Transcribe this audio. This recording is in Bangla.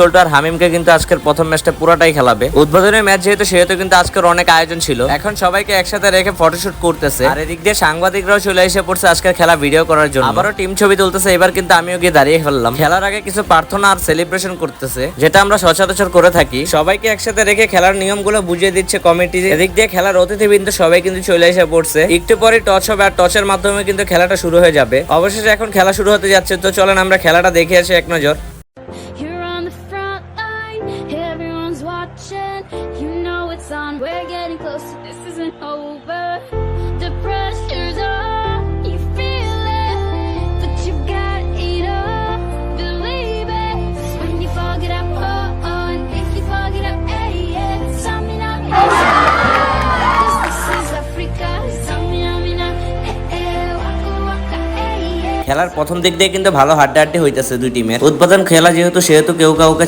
আর হামিমকে কিন্তু আজকের প্রথম ম্যাচটা পুরোটাই খেলাবে। উদ্বোধনী ম্যাচ যেহেতু সেহেতু কিন্তু আজকের অনেক আয়োজন ছিল। এখন সবাইকে একসাথে রেখে ফটোশুট করতেছে, আর এদিক দিয়ে সাংবাদিকরাও চলে এসে পড়ছে আজকের খেলা ভিডিও করার জন্য। আবারও টিম ছবি তুলতেছে। এবার কিন্তু আমিও গিয়ে দাঁড়িয়ে ফেললাম। খেলার আগে কিছু প্রার্থনা আর সেলিব্রেশন করতেছে, যেটা আমরা সচরাচর করে থাকি। সবাইকে একসাথে রেখে খেলার নিয়মগুলো বুঝিয়ে দিচ্ছে কমিটি। এদিক দিয়ে খেলার অতিথিবৃন্দ সবাই কিন্তু চলে এসে পড়ছে। একটু পরে টস হবে, আর টসের মাধ্যমে কিন্তু খেলাটা শুরু হয়ে যাবে। অবশেষে এখন খেলা শুরু হতে যাচ্ছে, তো চলেন আমরা খেলাটা দেখে আসি এক নজর। Here on the front line, everyone's watching. You know it's on. We're getting closer. This isn't over. The pressure's on. You feel it, but you got it up. Believe it. 'Cause when you fall, get up. Oh, oh, and if you fall, get up. Hey, yeah. Samina, 'cause this is Africa. Samina, waka waka. Hey, yeah. খেলার প্রথম দিক দিয়ে কিন্তু ভালো হাড্ডাহাড্ডি হইতেছে দুই টিমের। উদ্বোধন খেলা যেহেতু সেহেতু কেউ কাউকে